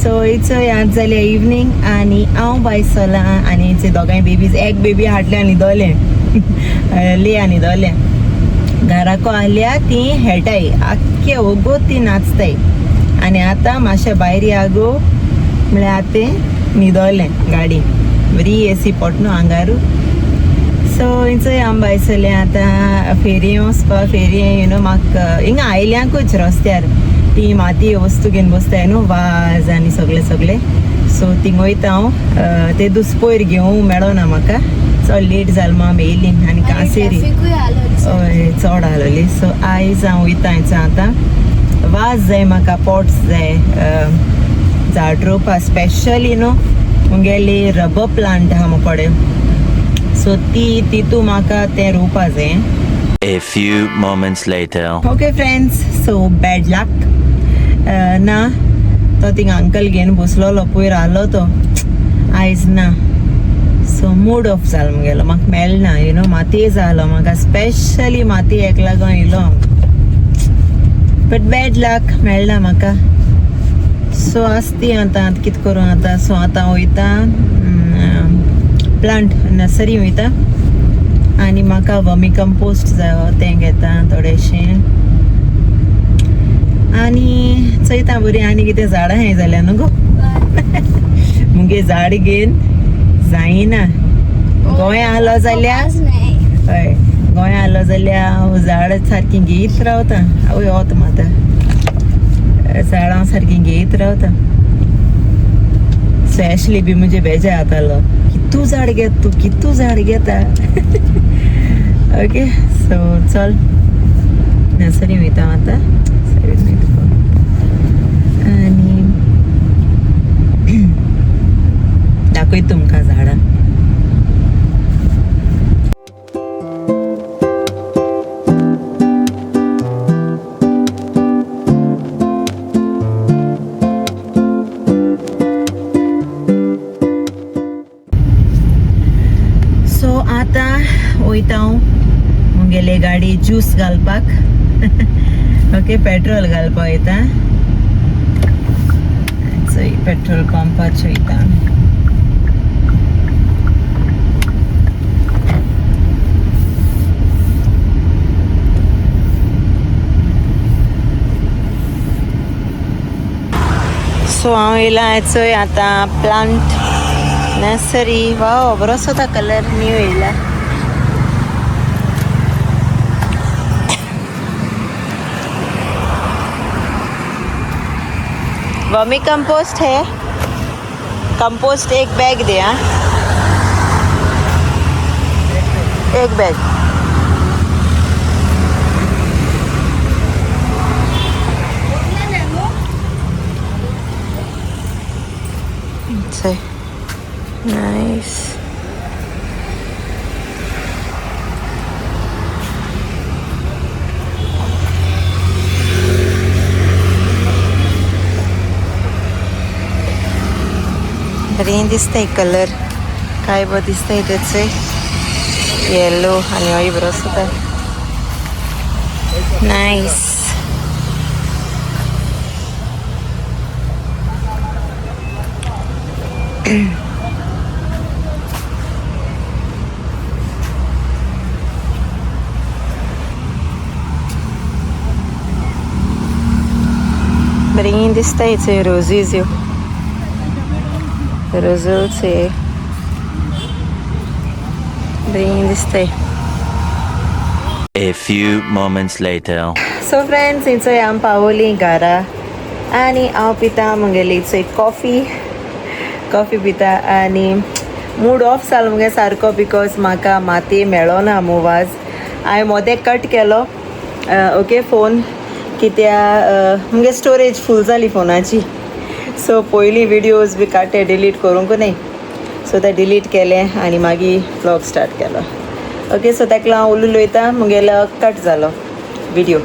So it's आज जाल्या evening आनी हांव बायसलां आनी हिचे दोगांय बेबीज एक बेबी हाडलें आनी न्हिदोलें लिया न्हिदोलें घराको आल्या ती हेटाय आख्खे ओगोत ती नाचताय आनी आतां मातशें भायर यागो म्हळ्यार आतां न्हिदोलें गाडी बरी एसी पोटनो आंगारू सो हिंचोय हांव बायसलें आतां फेरये वचपा फेरये यू नो म्हाका हिंगा आयल्यांकूच रस्त्यार ती माती वस्तू घेवन बसताय न्हू वाज आनी सगळे सो थिंग वयता हांव ते दीस पयर घेवंक मेळोना म्हाका चड लेट जाल माम येयली आनी कांसेरी हय चड आसलोली सो आयज हांव वयता हिंचो आतां वाज जाय म्हाका पॉट्स जाय झाड रोवपा स्पेशली न्हू मुगेली रबर प्लांट आहा मुकोडे सो तितू म्हाका तें रोवपा जाय. A few moments later. Okay friends, so bad luck. ना तो थिंग अंकल घेवन बसलोलो पयर आलो तो आयज ना सो मूड ऑफ जालो मुगेलो म्हाका मेळना यू नो माती जालो म्हाका स्पेशली माती एक लागून येयलो बट बॅड लक मेळना म्हाका सो आसती आतां कितें करूं आतां सो आतां वयता प्लांट नर्सरी वयता आनी म्हाका वर्मी कंपोस्ट जाय तें घेता थोडेशें आनी चयता बरी आनी कितें झाडां हें जाल्या न्हू गो मुगे झाड घेवन जायना गोंया आलो जाल्यार हय गोंया आलो जाल्यार हांव झाड सारकीं घेयत रावता आवय वत मात झाड हांव सारकीं घेयत रावता सो एशली बी म्हणजे बेजार जातालो कितू झाड घेत तूं कितू झाड घेता ओके सो चल नर्सरी वयता आतां आनी दाखय तुमकां झाडां सो आतां वयता हांव मुगेले गाडी ज्यूस घालपाक ओके पेट्रोल घालपाक वयता चोय पेट्रोल पंपाचेर वयता सो हांव येयला चोय आतां प्लांट नर्सरी वाव बरोसो ता कलर न्यू येयला वर्मी कंपोस्ट है कंपोस्ट एक बैग दे हाँ एक बैग नाइस बरें दिसताय कलर काय बरें दिसताय तेचे येलो आनी हय बरो सुद्दां नायस बरें दिसताय थंय रोजीस ह्यो रोजोच बरें दिसताय. A few moments later. So friends हिंचोय हांव पावोली घरा आनी हांव पिता मुगेली चोय कॉफी पिता आनी मूड ऑफ जालो मुगे सारको बिकॉज म्हाका माती मेळोना मुवाज हांवें मोदें कट केलो ओके फोन कित्या मुगे स्टोरेज फूल जाली फोनाची सो पयलीं विडियोज बी काडटे डिलीट करूंक न्ही सो ते डिलीट केले आनी मागीर व्लॉग स्टार्ट केलो ओके सो ताका हांव उलयलो वयता मुगेलो कट जालो विडियो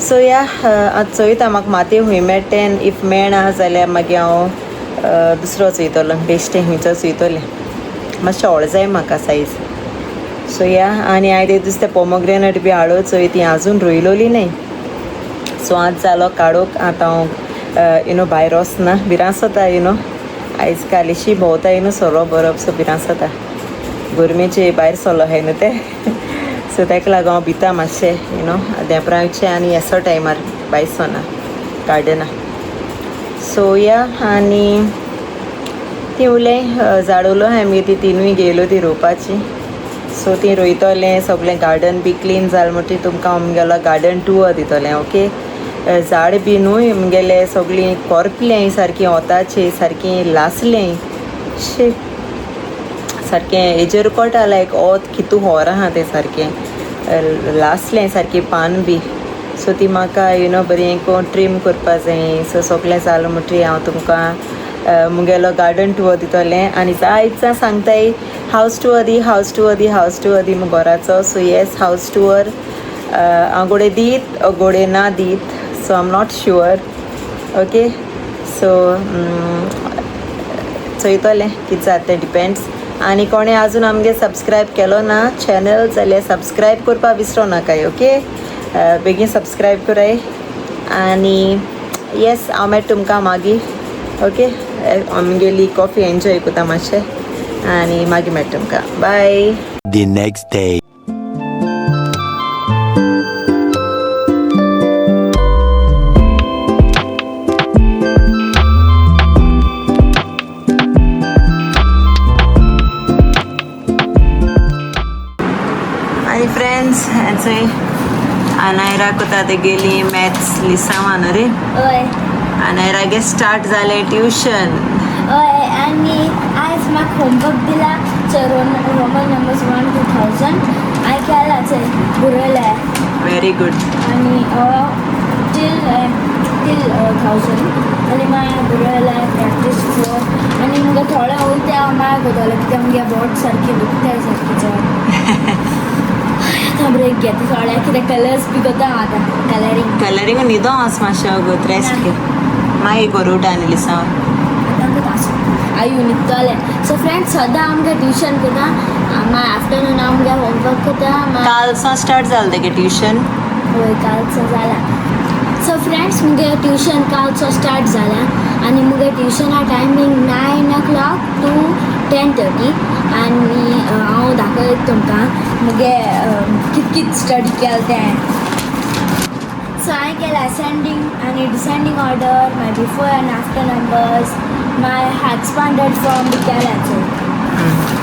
सो या आतां चोयता म्हाका माती खूंय मेळटें इफ मेळना जाल्यार मागीर हांव दुसरोच वयतलो बेश्टें खंयचोच वयतलें मातशें व्हड जाय म्हाका सायज सो या आनी हांवें ते दीस ते पोमोग्रेनेट बी हाडूं चोय ती आजून रोयलोली न्ही सो आज जालो काडूंक आतां हांव भायर वचना भिरांसता आयज कालिशी भोंवता सरो बरोप सो भिरांसता गरमेचे भायर सरलो हाय न्हू ते सो ताका लागून हांव भिता मातशें देंपरांचें आनी हेसो टायमार भायर सरना गार्डना सो या आनी ती उरलें झाड उलो हांवें ती तिनूय गेलो ती रोवपाची सो ती रोयतलें सगळें गार्डन बी क्लीन जालें म्हणटरी तुमकां आमगेलो गार्डन टूर दितलें ओके झाड बी न्हू म्हगेलें सगळीं कोरपलें सारकीं ओताचें सारकीं लासलें शे सारकें हेजेर कोटा लायक ओत कितू होर आहा तें सारकें लासलें सारकें पान बी सो ती म्हाका बरें ट्रीम करपा जाय सो सगळें जालें म्हणटरी हांव तुमकां मुगेलो गार्डन टूर दितलें आनी जायत सांगताय हावस टूर दी म्हूण घराचो सो येस हावस टूर हांव गोडे दीत गोडे ना दीत so I am not sure okay so चोयतलें कितें जाता तें डिपेंड्स आनी कोणें आजून आमगे सबस्क्रायब केलो ना चॅनल जाल्यार सबस्क्रायब करपा विसरो नाकाय ओके बेगीन सबस्क्रायब कराय आनी येस हांव मेळटा तुमकां मागीर ओके आमगेली कॉफी एन्जॉय कोता मातशें आनी मागीर मेळटा तुमकां बाय The next day. आनी फ्रेंड्स चोय अनायरा कोता ते गेली मॅथ्स लिसांवा न्हू रे हय अनायरागे स्टार्ट जालें ट्युशन हय आनी आयज म्हाका होमवर्क दिला रोमन नंबर्स 1 to 1000 हांवें केला चोय बरयलें व्हेरी गूड आनी टील 1000 आनी मागीर बरयलें प्रॅक्टीस कर आनी मुगे थोडे उरते हांव मागीर कोतलें कित्याक मुगे बोट सारकें दुखताय सारकें चड आतां ब्रेक घेता थोडे कितें कलर्स बी कोता आतां कलरींग न्हिदो आस मातशें अगोत रेस्ट घे मागीर करूं आनी लिसांव आयु न्हिदतलें सो फ्रेंड्स सदां आमगे ट्युशन कोता मागीर आफ्टरनून आमगे होमवर्क कोता कालसां स्टार्ट जालें तेगे ट्युशन हय कालचो जाला सो फ्रेंड्स मुगे ट्युशन कालचो स्टार्ट जाला आनी मुगे ट्युशना टायमींग 9 o'clock to 10:30 आनी हांव दाखयता तुमकां मुगे कित स्टडी केलें तें सो हांवें केलें असेंडींग आनी डिसेंडींग ऑर्डर मागीर बिफोर एंड आफ्टर नंबर्स मागीर एक्सपांडेड फॉर्म बी केल्याचो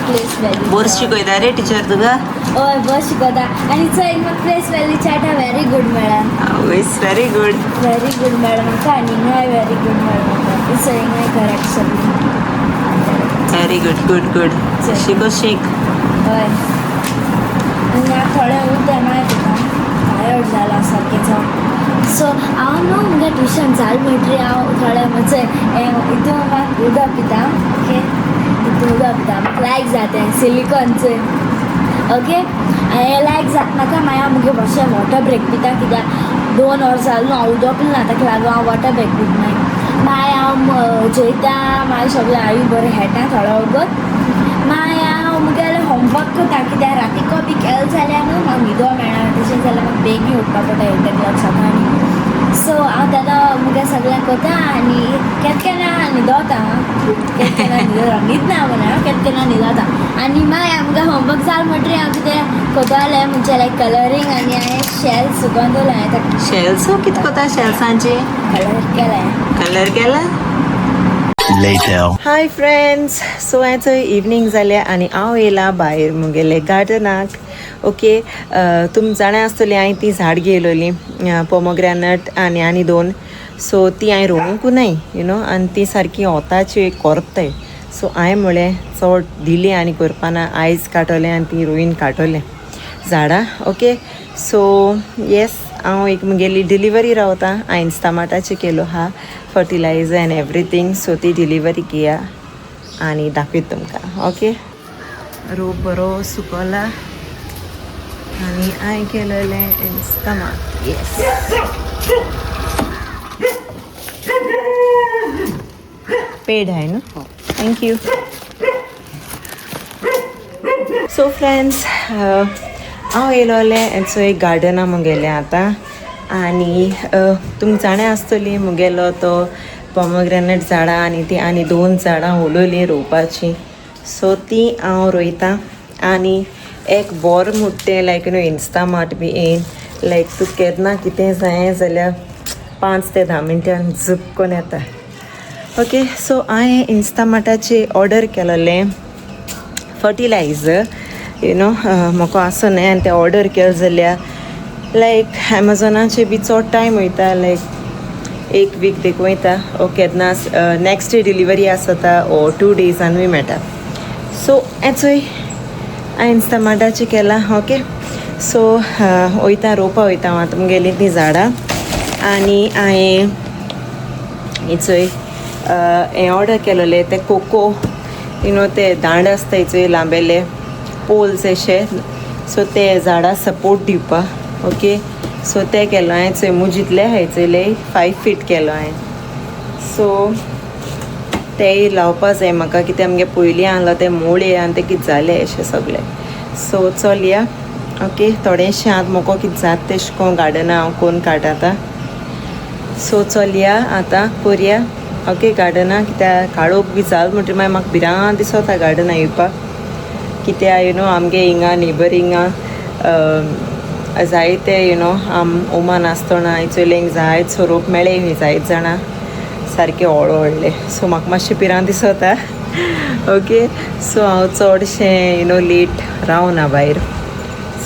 प्लेस वॅल्यू बोर शिकयता रे टिचर तुका हय बस शिकयता आनी चोय म्हाका प्लेस वॅल्यू चार्टा व्हेरी गूड मेळ्ळा आवयस व्हेरी गूड मेळ्ळा म्हाका आनी हिंगाय व्हेरी गूड मेळ्ळा म्हाका सो हिंगाय करेक्ट सगळी व्हेरी गूड शिको शीक हय आनी हांव थोडें उरता मागीर तुका टायर्ड जाला सारकें जावन सो हांव न्हू मुगे ट्युशन जालें म्हणटरी हांव थोडें मातशें हितून म्हाका उदक पिता ओके हितून उदक पिता म्हाका लायक जाता सिलिकॉनचें ओके हें लायक जाता म्हाका मागीर हांव मुगे मातशें वॉटर ब्रेक पिता कित्याक 2 hours जालें न्हू हांव उदक पिलें ना ताका लागून हांव वॉटर ब्रेक पीत मागीर हांव जेयता मागीर सगळें हांव बरें खेळटा थोडो वगत मागीर हांव मुगेलें होमवर्क करता कित्याक रातीको बी केलें जाल्यार न्हू म्हाका न्हिदो मेळना तशें जाल्यार म्हाका बेगीन उठपा पडटा 8 o'clock सकाळीं सो हांव तेन्ना मुगे सगळें करता आनी केन्ना केन्ना न्हिदोता केन्ना न्हिदना म्हणून हांव केन्ना न्हिदोता आनी मागीर मुगे होमवर्क जालें म्हणटरी हांव कितें कोतालें म्हणजे लायक कलरींग आनी हांवें शेल्स सुकोवन दवरलें हांवें शेल्स कितें कोता शेल्सांचे कलर केला Later. हाय फ्रेंड्स सो हांवें इवनिंग जालें आनी हांव येयलां भायर मुगेले गार्डनाक ओके तुमी जाणा आसतलीं हांवें ती झाड घेयलोली पोमोग्रेनेट आनी 2 सो ती हांवें रोवंकू न्हय आनी ती सारकी ओताची कोरपताय सो हांवें म्हळें चड दिली आनी करपाना आयज काडटलें आनी ती रोयन काडटलें झाडां ओके सो येस हांव एक मुगेली डिलिव्हरी रावता हांवें इंस्टामार्टाचेर केलो हा फर्टिलायझर एंड एवरीथींग सो ती डिलिव्हरी घेया आनी दाखयता तुमकां ओके रोप बरो सुकोला आनी हांवें केलेलें इंस्टामार्ट येस पेड हाय न्हू थँक्यू सो फ्रेंड्स हांव येयलोलें चोय गार्डना मुगेलें आतां आनी तुमकां जाणें आसतली मुगेलो तो पोमोग्रेनेट झाडां आनी ती आनी 2 झाडां उलोवली रोवपाची. सो ती हांव रोयतां आनी एक बोर म्हुट्टें लायक इंस्टामार्ट बी येन लायक तूं केन्ना कितें जायें जाल्यार 5 ते 10 मिनटान झुप कोन्न येता. ओके, सो हांवें इंस्टामार्टाचेर ऑर्डर केलोलें फर्टिलायझर म्हाका आसूं न्हय आनी तें ऑर्डर केलें जाल्यार लायक एमेझॉनाचेर बी चड टायम वयता लायक 1 वीक देखून वयता ओ केन्ना नेक्स्ट डे डिलिव्हरी आसता ओ 2 डेजान बी मेळटा. सो हेचोय हांवें इंस्टामार्टाचेर केलां. ओके, सो वयता रोवपा वयता हांव आतां मुगेलीं तीं झाडां आनी हांवें हेचोय हें ऑर्डर केलोलें तें कोको ते दांड आसता हेचोय लांबेले पोल्स अशे. सो ते झाडां सपोर्ट दिवपा. ओके, सो तें केलो हांवें चोय मुजितले हायचयले 5 फीट केलो हांवें. सो तेय लावपा जाय म्हाका कित्याक आमगे पयलीं आहलो तें मोळ्ये आनी तें कितें जालें अशें सगळें. सो चलया. ओके, थोडेंशें आतां म्हाका कितें जाता तेशें कोन्न गार्डना हांव कोन्न काडटा. सो चलया आतां करया. ओके, गार्डना कित्याक काडोवप बी जाल म्हणटरी मागीर म्हाका भिरांत दिसता गार्डना येवपाक कित्याक आमगे हिंगा नेबरिंगा जायते ओमान आसतना चलयेंक जायत सोरोप मेळ्ळे जायत जाणां सारके व्हडले. सो म्हाका मातशें पिरांत दिसता. ओके, सो हांव चडशें लेट रावना भायर.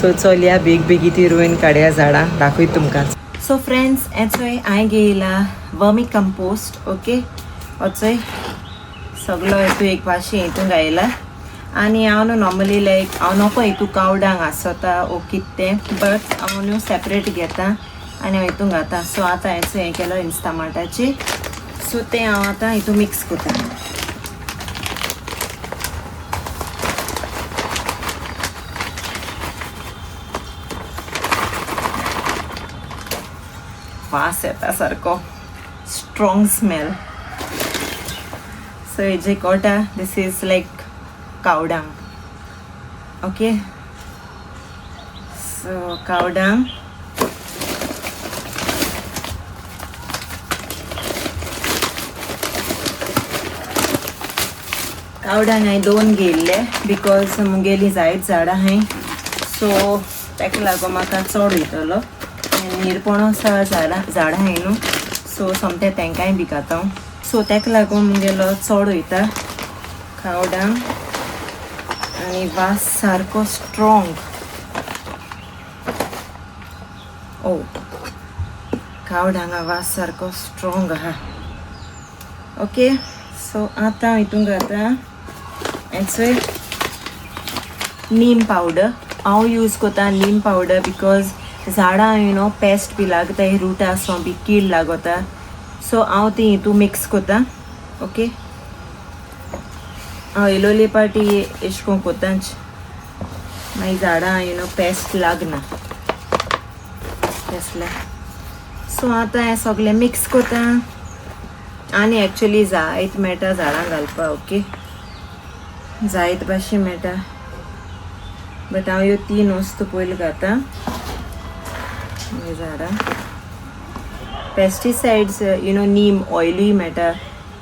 सो चलया बेग बेगी ती रोवन काडया झाडां दाखय तुमकां. सो फ्रेंड्स हेचोय हांवें घेयला वर्मी कंपोस्ट. ओके, होचोय सगळो हेतू एक भाशेन हितून घायला आनी हांव न्हू नॉर्मली लायक हांव नोको हितू कावडांक आसता ओ कितें बट हांव न्हू सेपरेट घेता आनी हांव हितून घाता. सो आतां हेचो हें केलो इंस्टामार्टाचेर. सो तें हांव आतां हितून मिक्स करता. वास येता सारको स्ट्रॉंग स्मेल. सो हेजे कोटा दीस इज लायक कावडांग. ओके, सो कावडांग हांवें 2 घेयल्ले बिकॉज मुगेलीं जायत झाडां हाय. सो ताका लागून म्हाका चड वयतलो निरपणो झाडां हाय न्हू. सो सोमते तेंकांय बी खाता. सो ताका लागून मुगेलो चड वयता कावडांग आनी वास सारको स्ट्रॉंग. ओ कावडांगा वास सारको स्ट्रॉंग आहा. ओके, सो आतां हितून घाता हेचोय नीम पावडर. हांव यूज कोता नीम पावडर बिकॉज झाडां पेस्ट बी लागताय रुटां बी कीड लागता. सो हांव ती हितू मिक्स कोता. ओके, हांव इलोली पाटी एश कोन्न कोतांच मागीर झाडां पेस्ट लागना तसलें. सो आतां हें सगळें मिक्स कोता आनी एक्चुली जायत मेळटा झाडां घालपा. ओके, जायत भाशेन मेळटा बट हांव ह्यो 3 वस्तू पयलीं घाता. झाडां पेस्टिसायड्स नीम ऑयलूय मेळटा.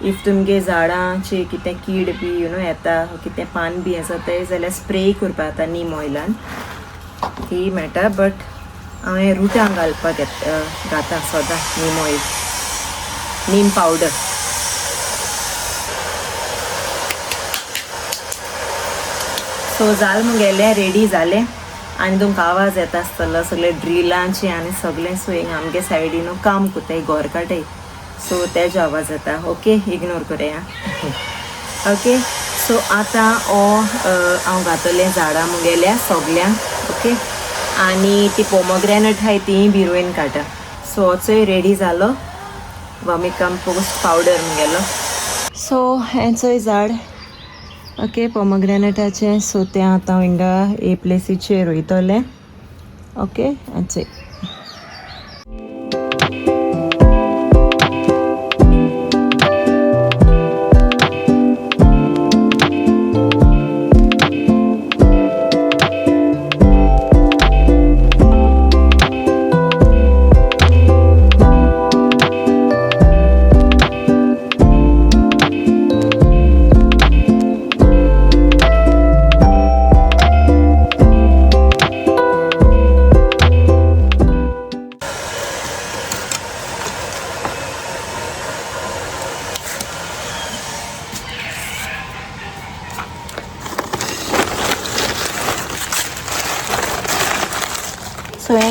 इफ तुमगे झाडांचे कितें कीड बी येता कितें पान बी जाताय जाल्यार स्प्रे करपा जाता नीम ऑयलान ती मेळटा. बट हांवें रुटां घालपाक घाता सदां नीम ऑयल नीम पावडर. सो जाल मुगेलें रेडी जालें आनी तुमकां आवाज येता आसतलो सगळे ड्रिलांचे आनी सगळें. सो हिंगा आमगे सायडीन काम कोताय घर काटाय सो तेजो आवाज येता. ओके, इग्नोर करया. ओके, सो आतां हांव घातलें झाडां मुगेल्या सगल्यांक. ओके, आनी ती पोमोग्रेनेट हाय तीय बी रोवन काडटा. सो होचोय रेडी जालो वर्मी कंपोस्ट पावडर मुगेलो. सो हेचोय झाड ओके पोमोग्रेनेटाचें. सो तें आतां हिंगा हे प्लेसीचेर रोयतलें. ओके, हेचोय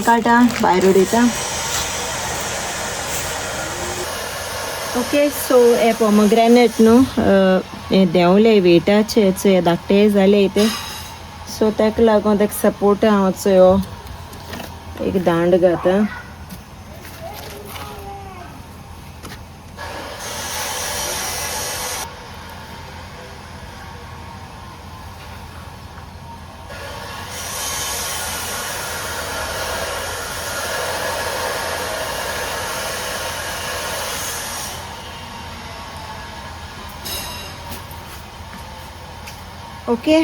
काटा भायर उडयता. ओके सो हे पोमोग्रेनेट न्हू हे देंवले वेटाचे हे धाकटे जाले इथे. सो ताका लागून ताका सपोर्ट हांव चो एक दांड घाता. ओके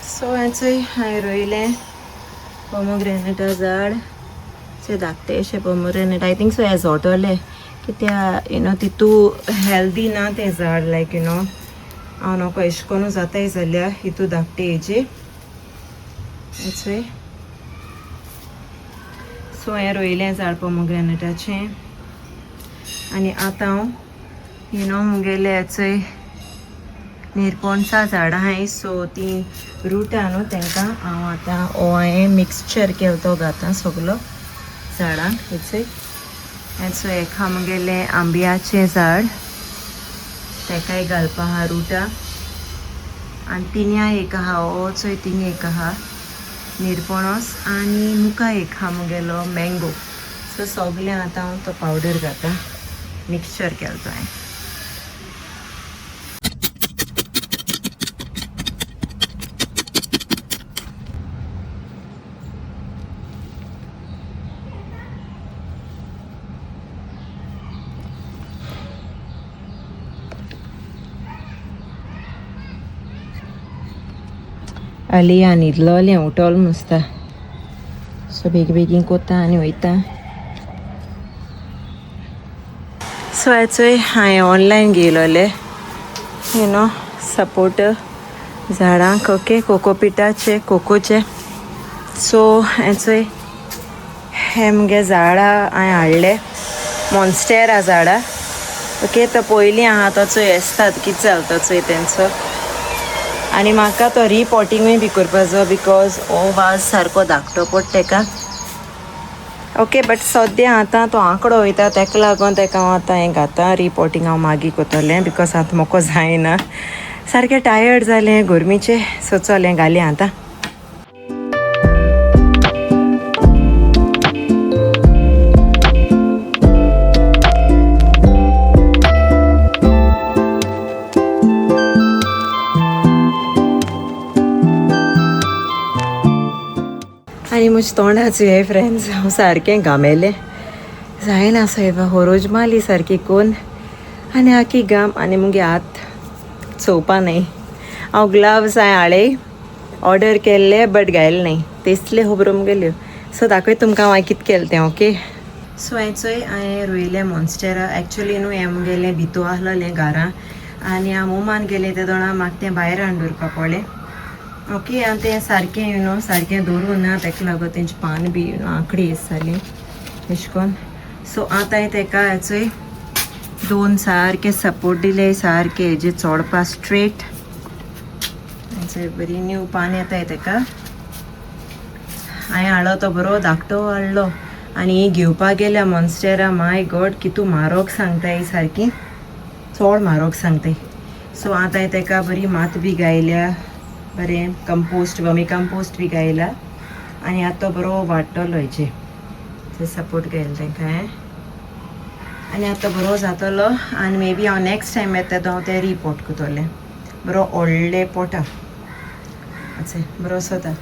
सो हेचंय हांवें रोयलें पोमोग्रेनेटा झाड. से धाकटे अशे पोमोग्रेनेट आय थिंक सो हे झोटोले कित्याक तितू हेल्दी ना ते झाड लायक हांव नको एशे कोनू जाताय जाल्यार हितू धाकटे हेजे हेचंय. सो हें रोयलें झाड पोमोग्रेनेटाचें. आनी आतां हांव मुगेले हेचंय निरपणसा झाडां आहाय. सो ती रूट आहा न्हू तांकां हांव आतां हांवें मिक्सचर केलो तो घातां सगलो झाडांक हेचंय. हेचो एक आहा मुगेलें आंब्याचें झाड ताकाय घालपा आहा रुटां. आनी तिन्या एक आहा हो चोय थिंग एक आहा निरपणस. आनी मुका एक आहा मुगेलो मँगो. सो सगलें आतां हांव तो पावडर घातां मिक्सचर केलो तो हांवें. Alia न्हिदलोलें उठोल मुसता. सो बेगीन कोत्ता आनी वयता. सो हेचोय हांवें ऑनलायन घेयलोले सपोर्ट झाडांक. ओके कोकोपिटाचे कोकोचे. सो हेचोय हे मुगे झाडां हांवें हाडले मॉन्स्टेरा झाडां. ओके तो पयलीं आहा तो चोय येसतात कितें जालो तो चोय तेंचो. आनी म्हाका तो रिपॉटिंगूय बी करपाचो बिकॉज हो वाज सारको धाकटो पडटा ताका. ओके बट सद्या आतां तो आंकडो वयता ताका लागून ताका हांव आतां हें घातां रिपॉटिंग. हांव मागीर कोतोलें बिकॉज आतां म्हाका जायना सारकें टायर्ड जालें गरमीचें. सो चलें घाली आतां. आनी म्हज्या तोंडाचो हे फ्रेंड्स हांव सारकें घामेलें जायना. सो हेबा हरोज मारली सारकी कोन आनी आखी घाम आनी मुगे हात चोवपा न्हय. हांव ग्लव्स हांवें हाडे ऑर्डर केल्ले बट घायले न्हय तेसले खबरो मुगेल्यो. सो दाखय तुमकां हांवें कितें केलें तें. ओके सो हेचोय हांवें रोयलें मॉन्स्टेरा. एक्चुली न्हू हें मुगेलें भितू आहलोलें घरां आनी हांव मोमान गेलें ते दोणा म्हाका तें भायर हाडून दवरपा पडलें. ओके आनी तें सारकें सारकें दवरूं ना ताका लागून तेंची पान बी आंकडी येसालीं अशें कोन्न. सो आतां हांवें ताका हेचोय 2 सारके सपोर्ट दिले सारके हेजे चोडपा स्ट्रेट. हेचोय बरी न्यू पान येताय ताका. हांवें हाडलो तो बरो धाकटो हाडलो आनी घेवपा गेल्या मॉन्स्टेरा माय गॉड कितू म्हारग सांगताय सारकी चोड म्हारग सांगताय. सो आतां हांवें ताका बरी मात बी घायल्या बरें कंपोस्ट वर्मी कंपोस्ट बी घायला आनी आतां तो बरो वाडटलो हेजे ते सपोर्ट घायला तांकां हांवें. आनी आतां बरो जातलो आनी मे बी हांव नेक्स्ट टायम येता तो हांव तें रिपोर्ट करतलें. बरो व्हडले पोटा अच्छा बरो जाता.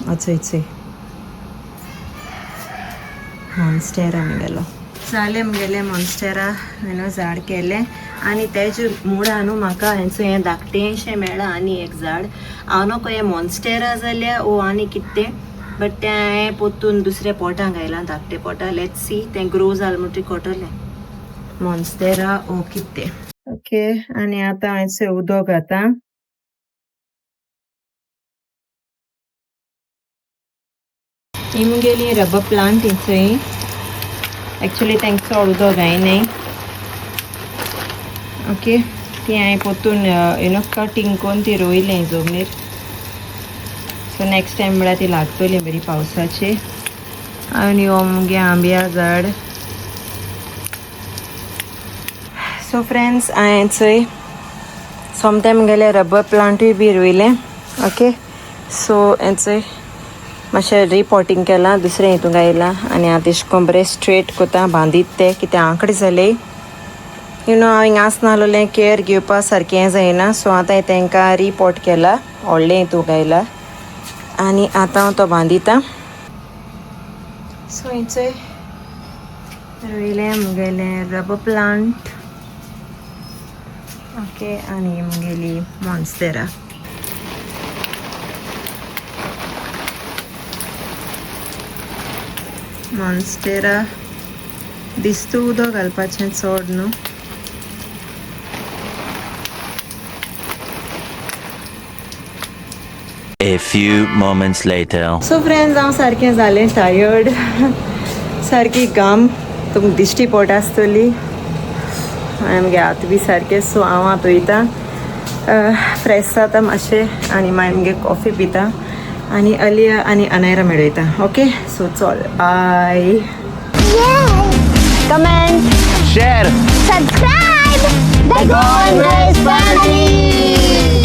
अच्छा इच्छे मॉन्स्टेरा मुगेलो जालें मुगेलें मॉन्स्टेरा झाड केलें आनी तेजे मुळा न्हू म्हाका हेंचो हें धाकटेंशें मेळ्ळां आनी एक झाड. हांव नको हें मॉन्स्टेरा जाल्यार ओ आनी कितें तें बट तें हांवें पोत्तून दुसऱ्या पोटां घायलां धाकटे पोटां. लेट्स सी तें ग्रो जालें म्हणटरी कोटोलें मॉन्स्टेरा ओ कितें. ओके आनी आतां हांवें उदक घातां. ही मुगेली रबर प्लांट हिचोय एक्चुली तांकां चड उदक घायनाय. ओके ती हांवें पोतून कटींग करून ती रोयलें जमनीर. सो नेक्स्ट टायम म्हळ्यार ती लागतली बरी पावसाची. आनी हो मुगे आंब्या झाड. सो फ्रेंड्स हांवें चोय सोमते मुगेले रबर प्लांटूय बी रोयलें. ओके सो हें चोय मातशें रिपॉटिंग केलां दुसरें हितून घायलां आनी आतां इश्क कोन्न बरें स्ट्रेट कोता बांदीत ते कितें आंकडे जाले. हांव हिंगा आसनासलें केअर घेवपा सारकें हें जायना. सो आतां हांवें तांकां रिपॉट केला व्हडलें हितून घायला आनी आतां हांव तो बांदिता. सो हिंचोय रोयलें मुगेलें रबर प्लांट. ओके आनी मुगेली मॉन्स्टेरा. मॉन्स्टेरा दिसता उदक घालपाचें चड न्हू. A few moments later. So friends हांव सारकें जालें टायर्ड. सारकी घाम तुमकां दिश्टी पडटा आसतली. हांवें मुगे हात बी सारके. सो हांव आतां वयता फ्रेश जाता मातशें आनी मागीर मुगे कॉफी पिता आनी अलिया आनी अनायरा मेळयता. ओके सो चल bye. Comment, Share. subscribe, the GOANVIBES family.